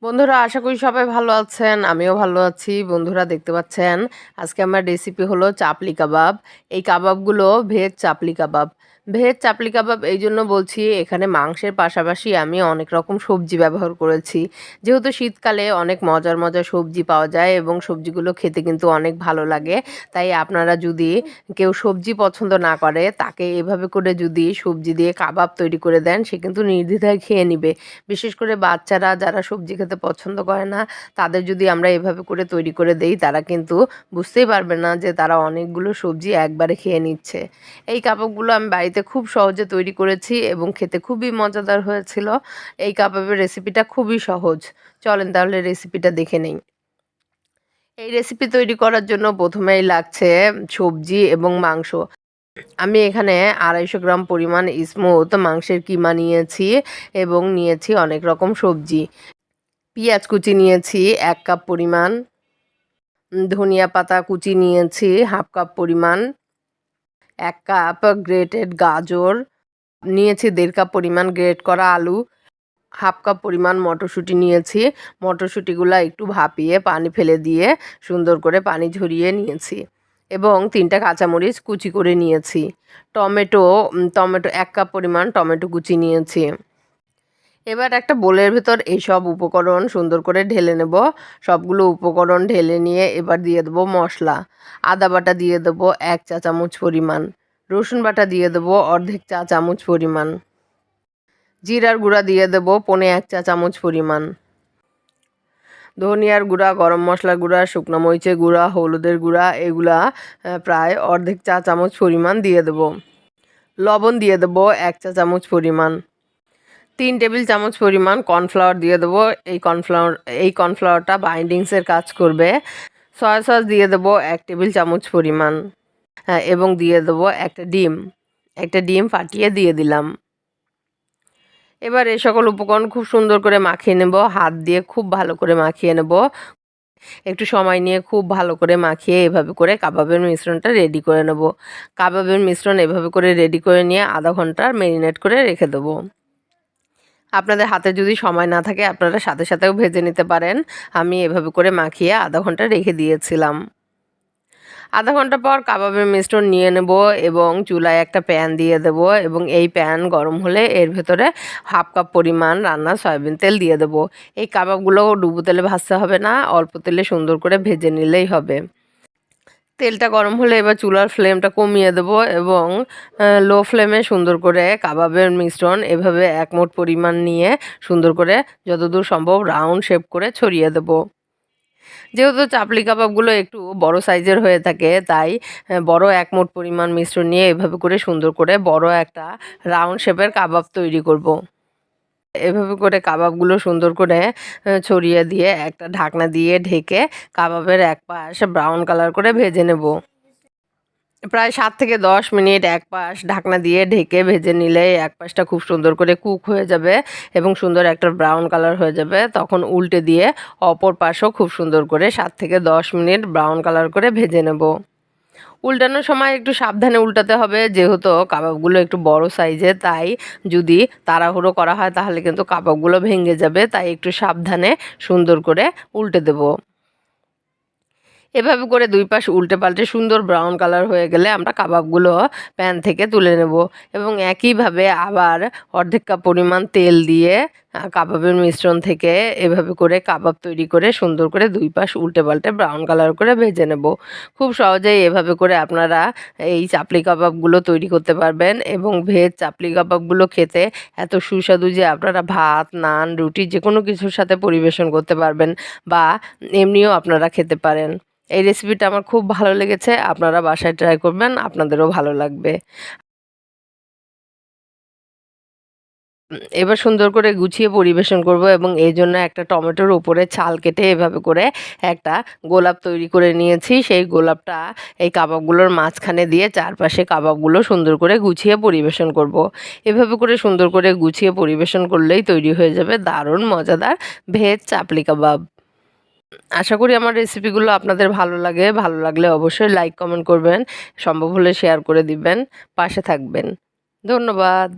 বন্ধুরা আশা করি সবাই ভালো আছেন। আমিও ভালো আছি। বন্ধুরা দেখতে পাচ্ছেন আজকে আমার রেসিপি হলো চাপলি কাবাব। এই কাবাবগুলো ভেজ চাপলি কাবাব। ভেজ চাপলি কাবাব এই জন্য বলছি, এখানে মাংসের পাশাপাশি আমি অনেক রকম সবজি ব্যবহার করেছি। যেহেতু শীতকালে অনেক মজার মজার সবজি পাওয়া যায় এবং সবজিগুলো খেতে কিন্তু অনেক ভালো লাগে। তাই আপনারা যদি কেউ সবজি পছন্দ না করে, তাকে এভাবে করে যদি সবজি দিয়ে কাবাব তৈরি করে দেন, সে কিন্তু নির্দ্বিধায় খেয়ে নিবে। বিশেষ করে বাচ্চারা যারা সবজি খেতে পছন্দ করে না, তাদের যদি আমরা এভাবে করে তৈরি করে দেই, তারা কিন্তু বুঝতেই পারবে না যে তারা অনেকগুলো সবজি একবারে খেয়ে নিচ্ছে। এই কাবাবগুলো আমি বাড়িতে খুব সহজে তৈরি করেছি এবং খেতে খুবই মজাদার হয়েছিল। এই কাবাবের রেসিপিটা খুবই সহজ। চলেন তাহলে রেসিপিটা দেখে নেই। এই রেসিপি তৈরি করার জন্য প্রথমেই লাগছে সবজি এবং মাংস। আমি এখানে 250 গ্রাম পরিমাণ স্মুথ মাংসের কিমা নিয়েছি এবং নিয়েছি অনেক রকম সবজি। পেঁয়াজ কুচি নিয়েছি 1 কাপ পরিমাণ, ধনিয়া পাতা কুচি নিয়েছি 1/2 কাপ পরিমাণ, 1 কাপ গ্রেটেড গাজর নিয়েছি, 1.5 কাপ পরিমাণ গ্রেট করা আলু, 1/2 কাপ পরিমাণ মটরশুঁটি নিয়েছি। মটরশুঁটিগুলো একটু ভাপিয়ে পানি ফেলে দিয়ে সুন্দর করে পানি ঝরিয়ে নিয়েছি এবং 3টা কাঁচামরিচ কুচি করে নিয়েছি। টমেটো 1 কাপ পরিমাণ টমেটো কুচি নিয়েছি। এবার একটা বোলের ভেতর এইসব উপকরণ সুন্দর করে ঢেলে নেব। সবগুলো উপকরণ ঢেলে নিয়ে এবার দিয়ে দেবো মশলা। আদা বাটা দিয়ে দেবো 1 চা চামচ পরিমাণ, রসুন বাটা দিয়ে দেবো অর্ধেক চা চামচ পরিমাণ, জিরার গুঁড়া দিয়ে দেবো 1/4 চা চামচ পরিমাণ, ধনিয়ার গুঁড়া, গরম মশলার গুঁড়া, শুকনো মরিচের গুঁড়া, হলুদের গুঁড়া এগুলা প্রায় অর্ধেক চা চামচ পরিমাণ দিয়ে দেবো। লবণ দিয়ে দেবো 1 চা চামচ পরিমাণ। 3 টেবিল চামচ পরিমাণ কর্নফ্লাওয়ার দিয়ে দেবো। এই কর্নফ্লাওয়ারটা বাইন্ডিংসের কাজ করবে। সয়া সস দিয়ে দেবো 1 টেবিল চামচ পরিমাণ, এবং দিয়ে দেবো একটা ডিম ফাটিয়ে দিয়ে দিলাম। এবার এই সকল উপকরণ খুব সুন্দর করে মাখিয়ে নেব। হাত দিয়ে খুব ভালো করে মাখিয়ে নেব। একটু সময় নিয়ে খুব ভালো করে মাখিয়ে এভাবে করে কাবাবের মিশ্রণটা রেডি করে নেব। কাবাবের মিশ্রণ এভাবে করে রেডি করে নিয়ে আধা ঘন্টা ম্যারিনেট করে রেখে দেবো। আপনাদের হাতে যদি সময় না থাকে, আপনারা সাথে সাথেও ভেজে নিতে পারেন। আমি এভাবে করে মাখিয়ে আধা ঘন্টা রেখে দিয়েছিলাম। আধা ঘন্টা পর কাবাবের মিশ্রণ নিয়ে নেব এবং চুলায় একটা প্যান দিয়ে দেব এবং এই প্যান গরম হলে এর ভেতরে 1/2 কাপ পরিমাণ রান্না সয়াবিন তেল দিয়ে দেব। এই কাবাবগুলো ডুবো তেলে ভাজতে হবে না, অল্প তেলে সুন্দর করে ভেজে নিলেই হবে। তেলটা গরম হলে এবার চুলার ফ্লেমটা কমিয়ে দেব এবং লো ফ্লেমে সুন্দর করে কাবাবের মিশ্রণ এভাবে 1 মুঠ পরিমাণ নিয়ে সুন্দর করে যতদূর সম্ভব রাউন্ড শেপ করে ছড়িয়ে দেব। যেহেতু চাপলি কাবাবগুলো একটু বড় সাইজের হয়ে থাকে, তাই বড় 1 মুঠ পরিমাণ মিশ্রণ নিয়ে এভাবে করে সুন্দর করে বড় একটা রাউন্ড শেপের কাবাব তৈরি করব। এভাবে করে কাবাবগুলো সুন্দর করে ছড়িয়ে দিয়ে একটা ঢাকনা দিয়ে ঢেকে কাবাবের এক পাশ ব্রাউন কালার করে ভেজে নেব। প্রায় 7 থেকে 10 মিনিট এক পাশ ঢাকনা দিয়ে ঢেকে ভেজে নিলে এক পাশটা খুব সুন্দর করে কুক হয়ে যাবে এবং সুন্দর একটা ব্রাউন কালার হয়ে যাবে। তখন উল্টে দিয়ে অপর পাশও খুব সুন্দর করে 7 থেকে 10 মিনিট ব্রাউন কালার করে ভেজে নেব। উল্টানোর সময় একটু সাবধানে উল্টাতে হবে, যেহেতু কাবাবগুলো একটু বড় সাইজের, তাই যদি তাড়াহুড়ো করা হয় তাহলে কিন্তু কাবাবগুলো ভেঙে যাবে। তাই একটু সাবধানে সুন্দর করে উল্টে দেব। এভাবে করে 2 পাশ উল্টে পাল্টে সুন্দর ব্রাউন কালার হয়ে গেলে আমরা কাবাবগুলো প্যান থেকে তুলে নেব এবং একইভাবে আবার অর্ধেক কাপ পরিমাণ তেল দিয়ে কাবাবের মিশ্রণ থেকে এভাবে করে কাবাব তৈরি করে সুন্দর করে 2 পাশ উল্টে পাল্টে ব্রাউন কালার করে ভেজে নেব। খুব সহজেই এভাবে করে আপনারা এই চাপলি কাবাবগুলো তৈরি করতে পারবেন এবং ভেজ চাপলি কাবাবগুলো খেতে এত সুস্বাদু যে আপনারা ভাত, নান, রুটি যে কোনো কিছুর সাথে পরিবেশন করতে পারবেন বা এমনিও আপনারা খেতে পারেন। এই রেসিপিটা আমার খুব ভালো লেগেছে। আপনারা বাসায় ট্রাই করবেন, আপনাদেরও ভালো লাগবে। এবার সুন্দর করে গুছিয়ে পরিবেশন করব এবং এইজন্য একটা টমেটোর উপরে ছাল কেটে এভাবে করে একটা গোলাপ তৈরি করে নিয়েছি। সেই গোলাপটা এই কাবাবগুলোর মাঝখানে দিয়ে চারপাশে কাবাবগুলো সুন্দর করে গুছিয়ে পরিবেশন করব। এভাবে করে সুন্দর করে গুছিয়ে পরিবেশন করলেই তৈরি হয়ে যাবে দারুণ মজাদার ভেজ চাপলি কাবাব। আশা করি আমার রেসিপিগুলো আপনাদের ভালো লাগে। ভালো লাগলে অবশ্যই লাইক, কমেন্ট করবেন। সম্ভব হলে শেয়ার করে দিবেন। পাশে থাকবেন। ধন্যবাদ।